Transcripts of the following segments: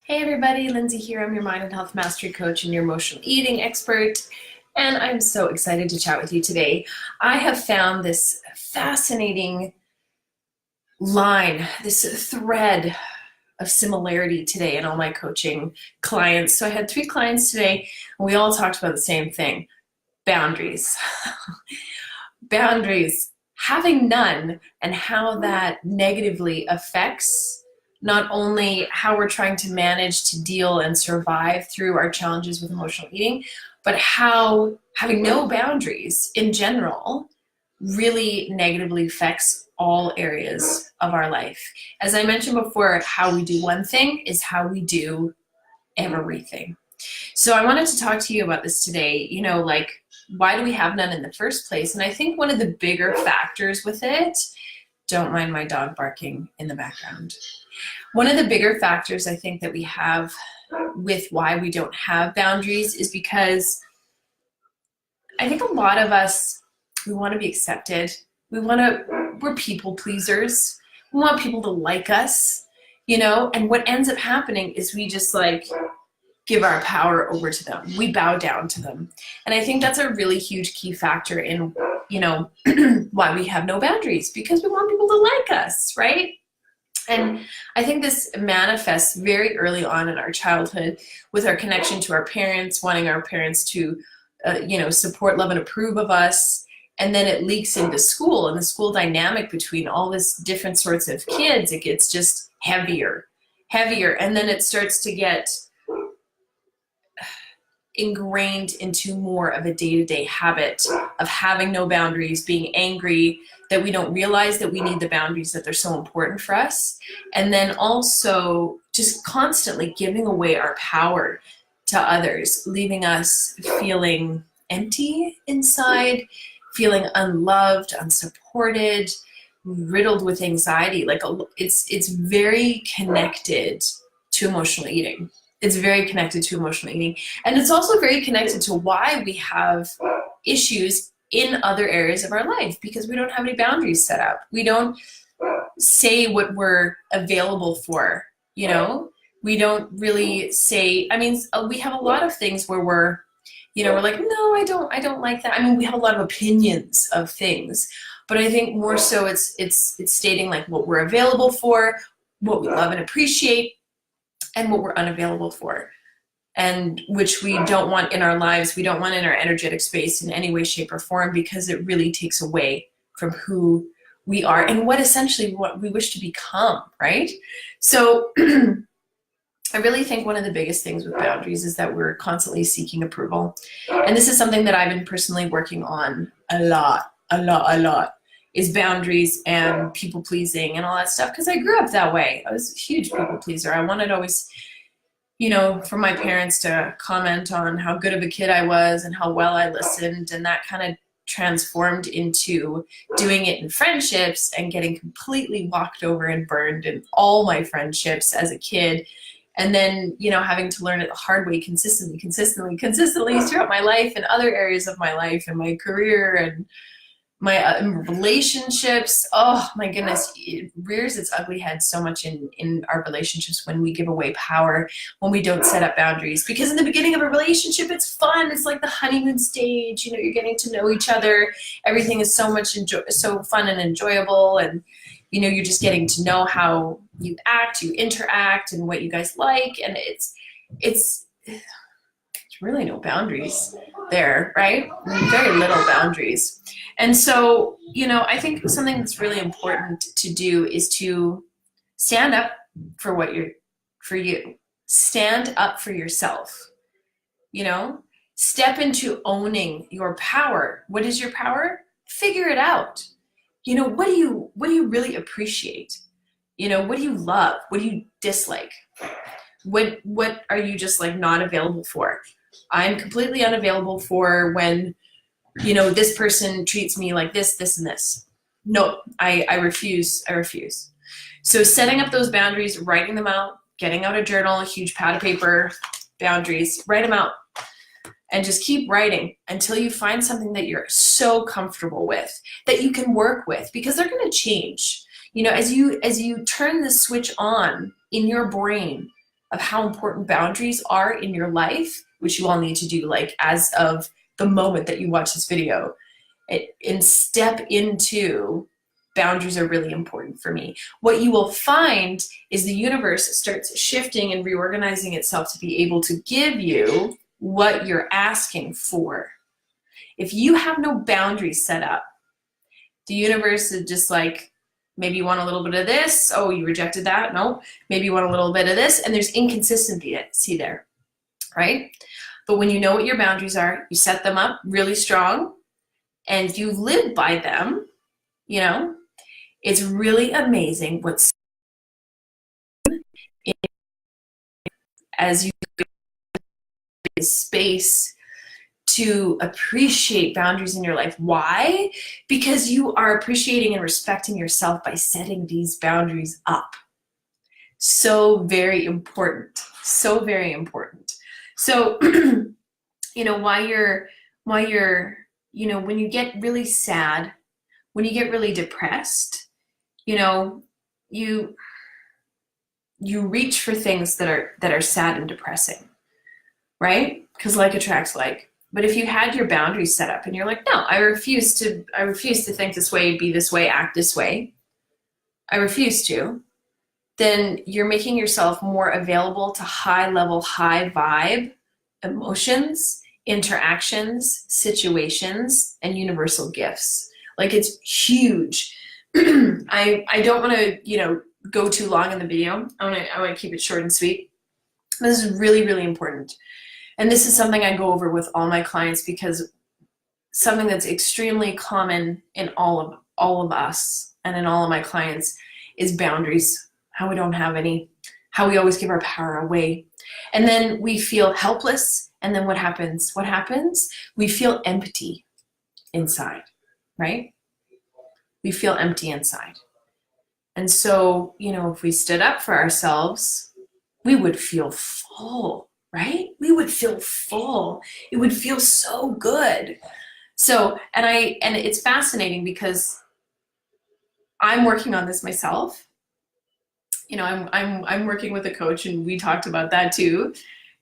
Hey everybody, Lindsay here. I'm your mind and health mastery coach and your emotional eating expert, and I'm so excited to chat with you today. I have found this fascinating line, this thread of similarity today in all my coaching clients. So I had 3 clients today, and we all talked about the same thing: boundaries. Boundaries, having none, and how that negatively affects not only how we're trying to manage to deal and survive through our challenges with emotional eating, but how having no boundaries in general really negatively affects all areas of our life. As I mentioned before, how we do one thing is how we do everything. So I wanted to talk to you about this today, why do we have none in the first place? And I think one of the bigger factors with it, don't mind my dog barking in the background. One of the bigger factors I think that we have with why we don't have boundaries is because I think a lot of us, we want to be accepted. We're people pleasers. We want people to like us, and what ends up happening is we just give our power over to them. We bow down to them. And I think that's a really huge key factor in, why we have no boundaries, because we want people to like us, right? And I think this manifests very early on in our childhood with our connection to our parents, wanting our parents to, support, love, and approve of us. And then it leaks into school, and the school dynamic between all this different sorts of kids, it gets just heavier. And then it starts to get ingrained into more of a day-to-day habit of having no boundaries, being angry that we don't realize that we need the boundaries, that they're so important for us, and then also just constantly giving away our power to others, leaving us feeling empty inside, feeling unloved, unsupported, riddled with anxiety. It's very connected to emotional eating. It's very connected to emotional eating. And it's also very connected to why we have issues in other areas of our life, because we don't have any boundaries set up. We don't say what we're available for, We don't really say, we have a lot of things where we're like, no, I don't like that. We have a lot of opinions of things, but I think more so it's stating what we're available for, what we love and appreciate, and what we're unavailable for, and which we don't want in our lives. We don't want in our energetic space in any way, shape, or form, because it really takes away from who we are and what we wish to become, right? So I really think one of the biggest things with boundaries is that we're constantly seeking approval. And this is something that I've been personally working on a lot, is boundaries and people pleasing and all that stuff, because I grew up that way. I was a huge people pleaser. I wanted always, for my parents to comment on how good of a kid I was and how well I listened, and that kind of transformed into doing it in friendships and getting completely walked over and burned in all my friendships as a kid. And then, having to learn it the hard way consistently throughout my life and other areas of my life and my career and my relationships. Oh my goodness, it rears its ugly head so much in our relationships when we give away power, when we don't set up boundaries. Because in the beginning of a relationship, it's fun. It's like the honeymoon stage. You're getting to know each other. Everything is so fun and enjoyable, and you're just getting to know how you act, you interact, and what you guys like. And it's really no boundaries there, right? Very little boundaries. And so, I think something that's really important to do is to stand up for you. Stand up for yourself. Step into owning your power. What is your power? Figure it out. What do you really appreciate? What do you love? What do you dislike? What are you just not available for? I'm completely unavailable for when, this person treats me like this, and this. No, I refuse. So setting up those boundaries, writing them out, getting out a journal, a huge pad of paper, boundaries, write them out. And just keep writing until you find something that you're so comfortable with, that you can work with, because they're going to change. As you turn the switch on in your brain of how important boundaries are in your life, which you all need to do, like as of the moment that you watch this video, and step into boundaries are really important for me. What you will find is the universe starts shifting and reorganizing itself to be able to give you what you're asking for. If you have no boundaries set up, the universe is just like, maybe you want a little bit of this. Oh, you rejected that. No, maybe you want a little bit of this. And there's inconsistency there, right? But when you know what your boundaries are, you set them up really strong and you live by them, you know, it's really amazing what's as you create space to appreciate boundaries in your life. Why? Because you are appreciating and respecting yourself by setting these boundaries up. So very important. So very important. So, you know, why you're, you know, when you get really sad, when you get really depressed, you know, you reach for things that are sad and depressing, right? Because like attracts like. But if you had your boundaries set up and you're like, no, I refuse to think this way, be this way, act this way, I refuse to, then you're making yourself more available to high level, high vibe emotions, interactions, situations, and universal gifts. Like, it's huge. I don't want to, you know, go too long in the video. I want to keep it short and sweet. This is really, really important. And this is something I go over with all my clients, because something that's extremely common in all of us and in all of my clients is boundaries, how we don't have any, how we always give our power away. And then we feel helpless. And then what happens? What happens? We feel empty inside, right? We feel empty inside. And so, you know, if we stood up for ourselves, we would feel full, right? We would feel full. It would feel so good. So, and it's fascinating because I'm working on this myself. You know, I'm working with a coach, and we talked about that too.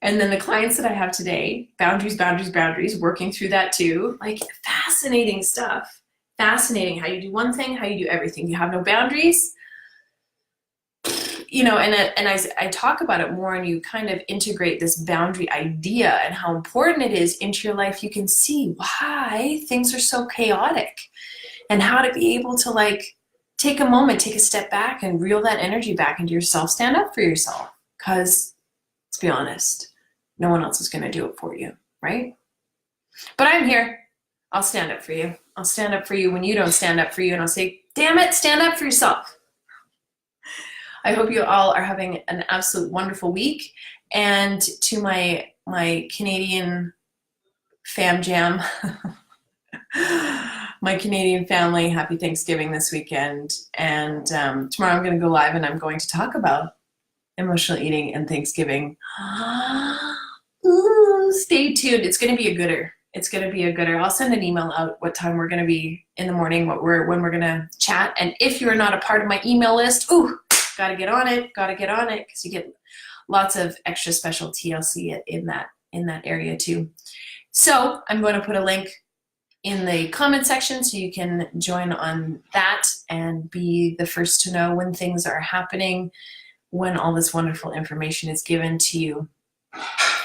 And then the clients that I have today, boundaries, working through that too. Like, fascinating stuff. Fascinating how you do one thing, how you do everything. You have no boundaries. You know, and I talk about it more, and you kind of integrate this boundary idea and how important it is into your life. You can see why things are so chaotic, and how to be able to, like, take a moment, take a step back, and reel that energy back into yourself. Stand up for yourself, because let's be honest, no one else is going to do it for you, right? But I'm here. I'll stand up for you. I'll stand up for you when you don't stand up for you, and I'll say, damn it, stand up for yourself. I hope you all are having an absolute wonderful week. And to my Canadian fam jam, my Canadian family, happy Thanksgiving this weekend. And tomorrow I'm going to go live, and I'm going to talk about emotional eating and Thanksgiving. Ooh, stay tuned. It's going to be a gooder. It's going to be a gooder. I'll send an email out what time we're going to be in the morning, when we're going to chat. And if you're not a part of my email list, ooh, got to get on it, because you get lots of extra special TLC in that area too. So I'm going to put a link in the comment section so you can join on that and be the first to know when things are happening, when all this wonderful information is given to you.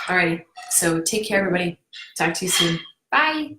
Alrighty, so take care, everybody. Talk to you soon. Bye.